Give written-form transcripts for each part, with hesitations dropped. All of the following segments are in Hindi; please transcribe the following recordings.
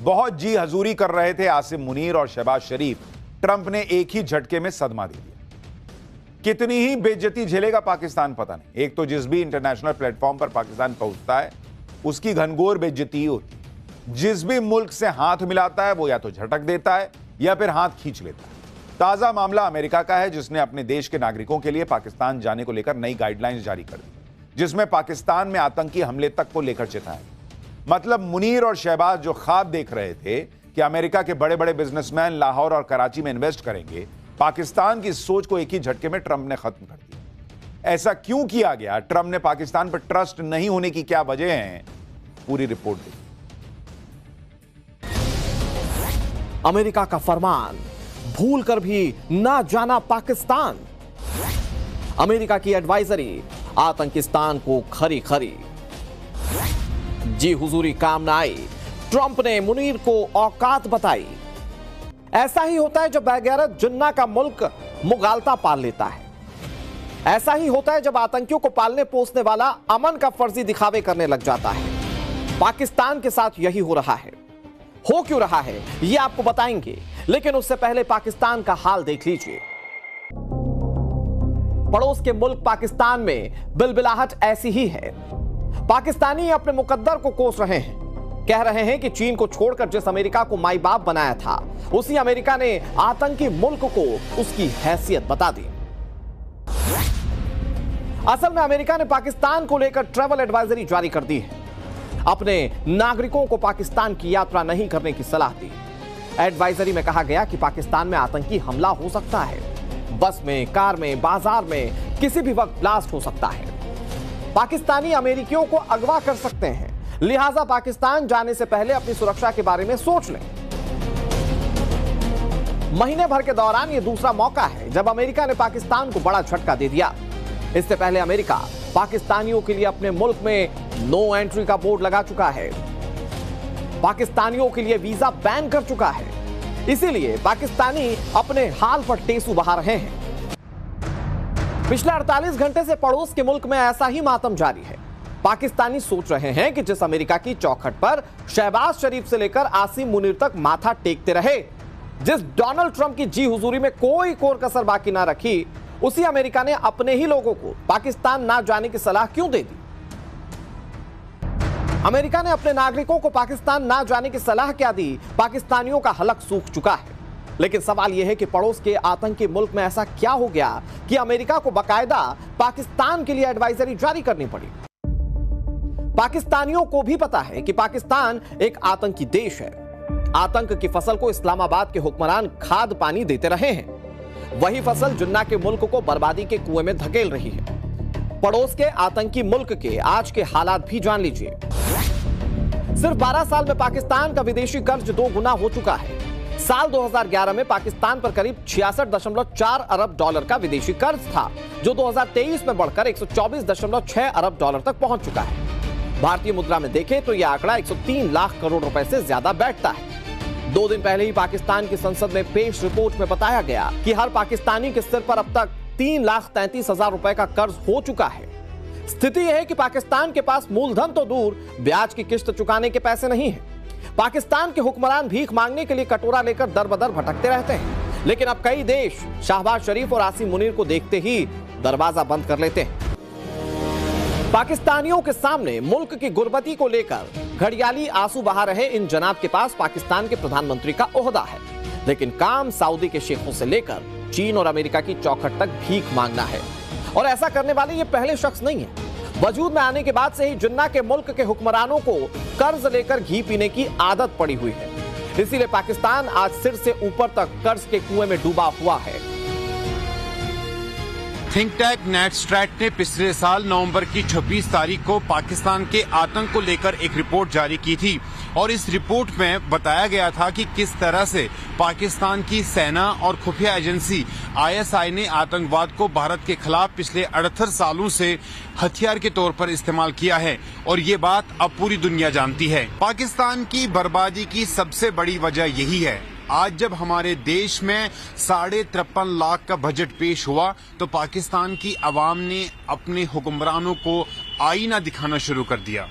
बहुत जी हजूरी कर रहे थे आसिम मुनीर और शहबाज शरीफ, ट्रंप ने एक ही झटके में सदमा दे दिया। कितनी ही बेइज्जती झेलेगा पाकिस्तान पता नहीं। एक तो जिस भी इंटरनेशनल प्लेटफॉर्म पर पाकिस्तान पहुंचता है उसकी घनघोर बेइज्जती ही होती है। जिस भी मुल्क से हाथ मिलाता है वो या तो झटक देता है या फिर हाथ खींच लेता है। ताजा मामला अमेरिका का है, जिसने अपने देश के नागरिकों के लिए पाकिस्तान जाने को लेकर नई गाइडलाइंस जारी कर दी, जिसमें पाकिस्तान में आतंकी हमले तक को लेकर चेताया। मतलब मुनीर और शहबाज जो ख्वाब देख रहे थे कि अमेरिका के बड़े बड़े बिजनेसमैन लाहौर और कराची में इन्वेस्ट करेंगे, पाकिस्तान की सोच को एक ही झटके में ट्रंप ने खत्म कर दिया। ऐसा क्यों किया गया? ट्रंप ने पाकिस्तान पर ट्रस्ट नहीं होने की क्या वजह है? पूरी रिपोर्ट देखिए। अमेरिका का फरमान, भूल कर भी ना जाना पाकिस्तान। अमेरिका की एडवाइजरी, आतंकिस्तान को खरी खरी। जी हुजूरी काम ना आई, ट्रंप ने मुनीर को औकात बताई। ऐसा ही होता है जब बेगैरत जिन्ना का मुल्क मुगालता पाल लेता है। ऐसा ही होता है जब आतंकियों को पालने पोसने वाला अमन का फर्जी दिखावे करने लग जाता है। पाकिस्तान के साथ यही हो रहा है। हो क्यों रहा है ये आपको बताएंगे, लेकिन उससे पहले पाकिस्तान का हाल देख लीजिए। पड़ोस के मुल्क पाकिस्तान में बिलबिलाहट ऐसी ही है। पाकिस्तानी अपने मुकद्दर को कोस रहे हैं। कह रहे हैं कि चीन को छोड़कर जिस अमेरिका को माई बाप बनाया था, उसी अमेरिका ने आतंकी मुल्क को उसकी हैसियत बता दी। असल में अमेरिका ने पाकिस्तान को लेकर ट्रैवल एडवाइजरी जारी कर दी है। अपने नागरिकों को पाकिस्तान की यात्रा नहीं करने की सलाह दी। एडवाइजरी में कहा गया कि पाकिस्तान में आतंकी हमला हो सकता है। बस में, कार में, बाजार में किसी भी वक्त ब्लास्ट हो सकता है। पाकिस्तानी अमेरिकियों को अगवा कर सकते हैं, लिहाजा पाकिस्तान जाने से पहले अपनी सुरक्षा के बारे में सोच लें। महीने भर के दौरान यह दूसरा मौका है जब अमेरिका ने पाकिस्तान को बड़ा झटका दे दिया। इससे पहले अमेरिका पाकिस्तानियों के लिए अपने मुल्क में नो एंट्री का बोर्ड लगा चुका है। पाकिस्तानियों के लिए वीजा बैन कर चुका है। इसीलिए पाकिस्तानी अपने हाल पर टेसू बहा रहे हैं। पिछले 48 घंटे से पड़ोस के मुल्क में ऐसा ही मातम जारी है। पाकिस्तानी सोच रहे हैं कि जिस अमेरिका की चौखट पर शहबाज शरीफ से लेकर आसिम मुनीर तक माथा टेकते रहे, जिस डोनाल्ड ट्रंप की जी हुजूरी में कोई कोर कसर बाकी ना रखी, उसी अमेरिका ने अपने ही लोगों को पाकिस्तान ना जाने की सलाह क्यों दे दी? अमेरिका ने अपने नागरिकों को पाकिस्तान ना जाने की सलाह क्या दी? पाकिस्तानियों का हलक सूख चुका है। लेकिन सवाल यह है कि पड़ोस के आतंकी मुल्क में ऐसा क्या हो गया कि अमेरिका को बाकायदा पाकिस्तान के लिए एडवाइजरी जारी करनी पड़ी? पाकिस्तानियों को भी पता है कि पाकिस्तान एक आतंकी देश है। आतंक की फसल को इस्लामाबाद के हुक्मरान खाद पानी देते रहे हैं। वही फसल जिन्ना के मुल्क को बर्बादी के कुएं में धकेल रही है। पड़ोस के आतंकी मुल्क के आज के हालात भी जान लीजिए। सिर्फ 12 साल में पाकिस्तान का विदेशी कर्ज 2 गुना हो चुका है। साल 2011 में पाकिस्तान पर करीब 66.4 अरब डॉलर का विदेशी कर्ज था, जो 2023 में बढ़कर 124.6 अरब डॉलर तक पहुंच चुका है। भारतीय मुद्रा में देखें तो यह आंकड़ा 103 लाख करोड़ रुपए से ज्यादा बैठता है। 2 दिन पहले ही पाकिस्तान की संसद में पेश रिपोर्ट में बताया गया कि हर पाकिस्तानी के सिर पर अब तक 3,33,000 रुपए का कर्ज हो चुका है। स्थिति यह है कि पाकिस्तान के पास मूलधन तो दूर, ब्याज की किश्त चुकाने के पैसे नहीं है। पाकिस्तान के हुक्मरान भीख मांगने के लिए कटोरा लेकर दर बदर भटकते रहते हैं। लेकिन अब कई देश शहबाज शरीफ और आसिम मुनीर को देखते ही दरवाजा बंद कर लेते हैं। पाकिस्तानियों के सामने मुल्क की गुर्बती को लेकर घड़ियाली आंसू बहा रहे इन जनाब के पास पाकिस्तान के प्रधानमंत्री का ओहदा है, लेकिन काम सऊदी के शेखों से लेकर चीन और अमेरिका की चौखट तक भीख मांगना है। और ऐसा करने वाले ये पहले शख्स नहीं है। वजूद में आने के बाद से ही जिन्ना के मुल्क के हुक्मरानों को कर्ज लेकर घी पीने की आदत पड़ी हुई है। इसीलिए पाकिस्तान आज सिर से ऊपर तक कर्ज के कुएं में डूबा हुआ है। थिंक टैंक नेटस्ट्रैट ने पिछले साल नवंबर की 26 तारीख को पाकिस्तान के आतंक को लेकर एक रिपोर्ट जारी की थी और इस रिपोर्ट में बताया गया था कि किस तरह से पाकिस्तान की सेना और खुफिया एजेंसी आईएसआई ने आतंकवाद को भारत के खिलाफ पिछले 78 सालों से हथियार के तौर पर इस्तेमाल किया है और ये बात अब पूरी दुनिया जानती है। पाकिस्तान की बर्बादी की सबसे बड़ी वजह यही है। आज जब हमारे देश में 53.5 लाख का बजट पेश हुआ तो पाकिस्तान की आवाम ने अपने हुक्मरानों को आईना दिखाना शुरू कर दिया।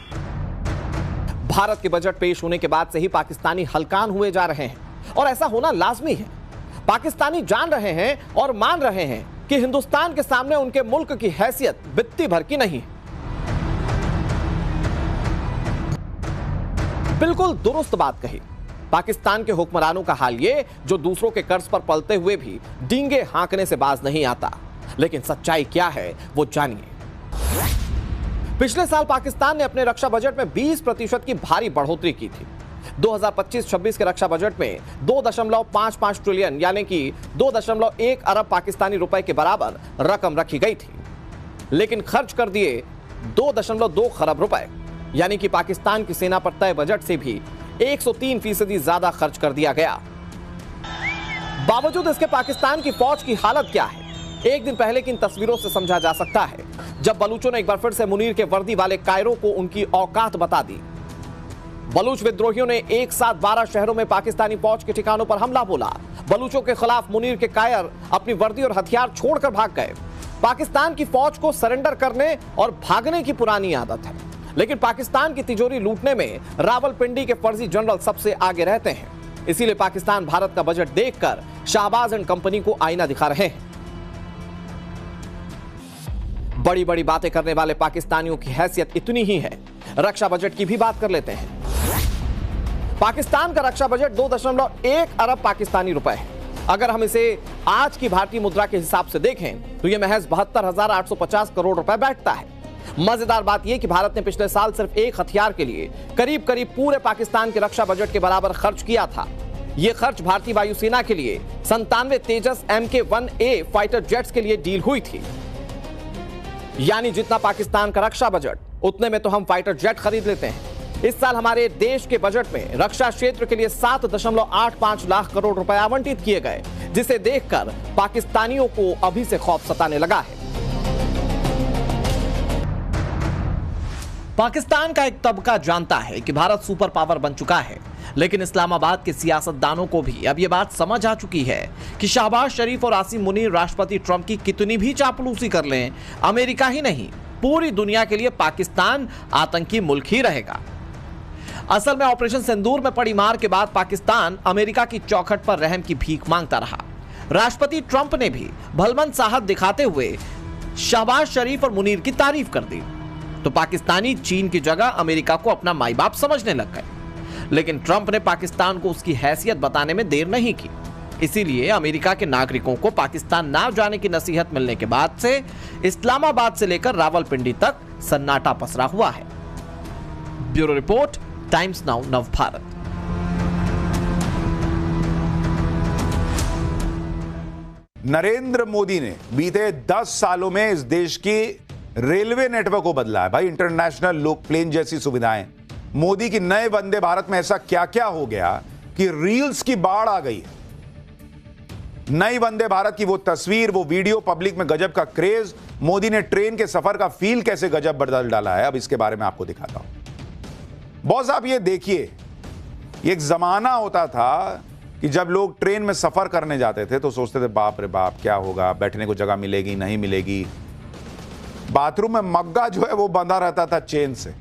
भारत के बजट पेश होने के बाद से ही पाकिस्तानी हलकान हुए जा रहे हैं और ऐसा होना लाजमी है। पाकिस्तानी जान रहे हैं और मान रहे हैं कि हिंदुस्तान के सामने उनके मुल्क की हैसियत बित्ती भर की नहीं है। बिल्कुल दुरुस्त बात कही। पाकिस्तान के हुक्मरानों का हाल ये जो दूसरों के कर्ज पर पलते हुए भी डींगे हाँकने से बाज नहीं आता। लेकिन सच्चाई क्या है वो जानिए। पिछले साल पाकिस्तान ने अपने रक्षा बजट में 20% की भारी बढ़ोतरी की थी। 2025-26 के रक्षा बजट में 2.55 ट्रिलियन यानी कि 2.1 अरब पाकिस्तानी रुपए के बराबर रकम रखी गई थी, लेकिन खर्च कर दिए 2.2 खरब रुपए, यानी कि पाकिस्तान की सेना पर तय बजट से भी 103% ज्यादा खर्च कर दिया गया। बावजूद इसके पाकिस्तान की फौज की हालत क्या है, एक दिन पहले की इन तस्वीरों से समझा जा सकता है, जब बलूचों ने एक बार फिर से मुनीर के वर्दी वाले कायरों को उनकी औकात बता दी। बलूच विद्रोहियों ने एक साथ 12 शहरों में पाकिस्तानी फौज के ठिकानों पर हमला बोला। बलूचों के खिलाफ मुनीर के कायर अपनी वर्दी और हथियार छोड़कर भाग गए। पाकिस्तान की फौज को सरेंडर करने और भागने की पुरानी आदत है, लेकिन पाकिस्तान की तिजोरी लूटने में रावलपिंडी के फर्जी जनरल सबसे आगे रहते हैं। इसीलिए पाकिस्तान भारत का बजट देखकर शाहबाज एंड कंपनी को आईना दिखा रहे हैं। बड़ी बड़ी बातें करने वाले पाकिस्तानियों की हैसियत इतनी ही है। रक्षा बजट की भी बात कर लेते हैं। पाकिस्तान का रक्षा बजट 2.1 अरब पाकिस्तानी रुपए है। अगर हम इसे आज की भारतीय मुद्रा के हिसाब से देखें तो यह महज 72,850 करोड़ रुपए बैठता है। मजेदार बात यह कि भारत ने पिछले साल सिर्फ एक हथियार के लिए करीब करीब पूरे पाकिस्तान के रक्षा बजट के बराबर खर्च किया था। यह खर्च भारतीय वायुसेना के लिए 97 तेजस MK-1A फाइटर जेट्स के लिए डील हुई थी। यानी जितना पाकिस्तान का रक्षा बजट, उतने में तो हम फाइटर जेट खरीद लेते हैं। इस साल हमारे देश के बजट में रक्षा क्षेत्र के लिए 7.85 लाख करोड़ रुपए आवंटित किए गए, जिसे देखकर पाकिस्तानियों को अभी से खौफ सताने लगा है। पाकिस्तान का एक तबका जानता है कि भारत सुपर पावर बन चुका है, लेकिन इस्लामाबाद के सियासतदानों को भी अब यह बात समझ आ चुकी है कि शहबाज शरीफ और आसिम मुनीर राष्ट्रपति ट्रंप की कितनी भी चापलूसी कर लें, अमेरिका ही नहीं पूरी दुनिया के लिए पाकिस्तान आतंकी मुल्क ही रहेगा। असल में ऑपरेशन सिंदूर में पड़ी मार के बाद पाकिस्तान अमेरिका की चौखट पर रहम की भीख मांगता रहा। राष्ट्रपति ट्रंप ने भी भलमन साहब दिखाते हुए शहबाज शरीफ और मुनीर की तारीफ कर दी, तो पाकिस्तानी चीन की जगह अमेरिका को अपना माई बाप समझने लग गए। लेकिन ट्रंप ने पाकिस्तान को उसकी हैसियत बताने में देर नहीं की। इसीलिए अमेरिका के नागरिकों को पाकिस्तान ना जाने की नसीहत मिलने के बाद से इस्लामाबाद से लेकर रावलपिंडी तक सन्नाटा पसरा हुआ है। Bureau report, times now Navbharat. Narendra Modi ने बीते 10 सालों में इस देश की रेलवे नेटवर्क को बदला है। भाई, इंटरनेशनल लोक प्लेन जैसी सुविधाएं, मोदी की नए वंदे भारत में ऐसा क्या क्या हो गया कि रील्स की बाढ़ आ गई है। नई वंदे भारत की वो तस्वीर, वो वीडियो, पब्लिक में गजब का क्रेज। मोदी ने ट्रेन के सफर का फील कैसे गजब बदल डाला है, अब इसके बारे में आपको दिखाता हूं। बॉस, आप ये देखिए, ये एक जमाना होता था कि जब लोग ट्रेन में सफर करने जाते थे तो सोचते थे बाप रे बाप क्या होगा, बैठने को जगह मिलेगी नहीं मिलेगी। बाथरूम में मग्गा जो है वो बंधा रहता था चेन से।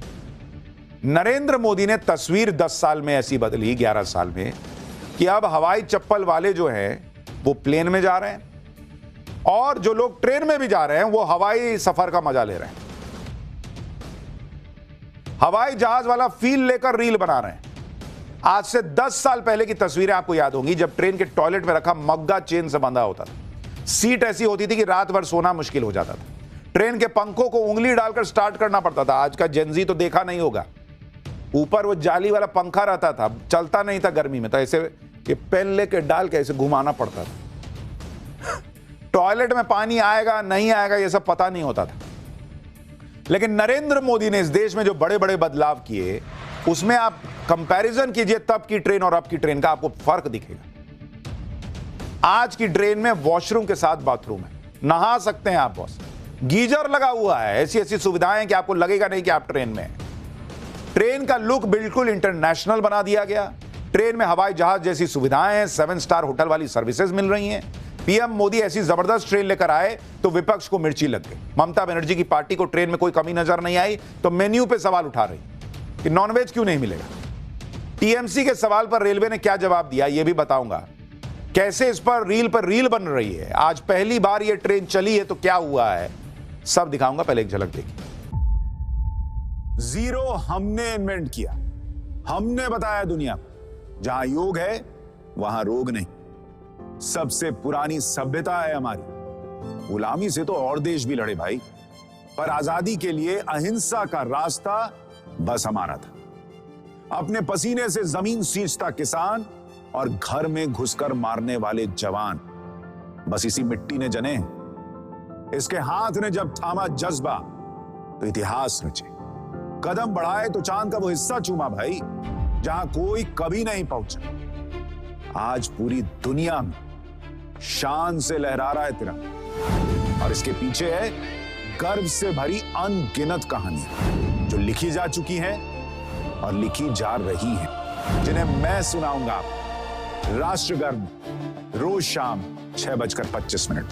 नरेंद्र मोदी ने तस्वीर 10 साल में ऐसी बदली, 11 साल में, कि अब हवाई चप्पल वाले जो हैं वो प्लेन में जा रहे हैं और जो लोग ट्रेन में भी जा रहे हैं वो हवाई सफर का मजा ले रहे हैं। हवाई जहाज वाला फील लेकर रील बना रहे हैं। आज से 10 साल पहले की तस्वीरें आपको याद होंगी जब ट्रेन के टॉयलेट में रखा मग्गा चेन से बंधा होता था। सीट ऐसी होती थी कि रात भर सोना मुश्किल हो जाता था। ट्रेन के पंखों को उंगली डालकर स्टार्ट करना पड़ता था। आज का जेनजी तो देखा नहीं होगा, ऊपर वो जाली वाला पंखा रहता था, चलता नहीं था गर्मी में, तो ऐसे कि पेन लेके डाल के ऐसे घुमाना पड़ता था। टॉयलेट में पानी आएगा नहीं आएगा ये सब पता नहीं होता था। लेकिन नरेंद्र मोदी ने इस देश में जो बड़े बड़े बदलाव किए, उसमें आप कंपैरिजन कीजिए तब की ट्रेन और अब की ट्रेन का, आपको फर्क दिखेगा। आज की ट्रेन में वॉशरूम के साथ बाथरूम है, नहा सकते हैं आप बॉस, गीजर लगा हुआ है, ऐसी ऐसी सुविधाएं कि आपको लगेगा नहीं कि आप ट्रेन में हैं। ट्रेन का लुक बिल्कुल इंटरनेशनल बना दिया गया। ट्रेन में हवाई जहाज जैसी सुविधाएं हैं, 7 स्टार होटल वाली सर्विसेज मिल रही हैं। पीएम मोदी ऐसी जबरदस्त ट्रेन लेकर आए तो विपक्ष को मिर्ची लग गई। ममता बनर्जी की पार्टी को ट्रेन में कोई कमी नजर नहीं आई तो मेन्यू पे सवाल उठा रही। कि नॉनवेज क्यों नहीं मिलेगा। टीएमसी के सवाल पर रेलवे ने क्या जवाब दिया यह भी बताऊंगा। कैसे इस पर रील बन रही है। आज पहली बार यह ट्रेन चली है तो क्या हुआ है, सब दिखाऊंगा। पहले एक झलक देखिए। जीरो हमने इन्वेंट किया, हमने बताया दुनिया को, जहां योग है वहां रोग नहीं। सबसे पुरानी सभ्यता है हमारी। गुलामी से तो और देश भी लड़े भाई, पर आजादी के लिए अहिंसा का रास्ता बस हमारा था। अपने पसीने से जमीन सींचता किसान और घर में घुसकर मारने वाले जवान, बस इसी मिट्टी ने जने हैं। इसके हाथ ने जब थामा जज्बा तो इतिहास रचे। कदम बढ़ाए तो चांद का वो हिस्सा चूमा भाई जहां कोई कभी नहीं पहुंचा। आज पूरी दुनिया में शान से लहरा रहा है तिरंगा, और इसके पीछे है गर्व से भरी अनगिनत कहानियां जो लिखी जा चुकी हैं और लिखी जा रही हैं, जिन्हें मैं सुनाऊंगा आपको राष्ट्रगर्व रोज शाम 6:25 पर।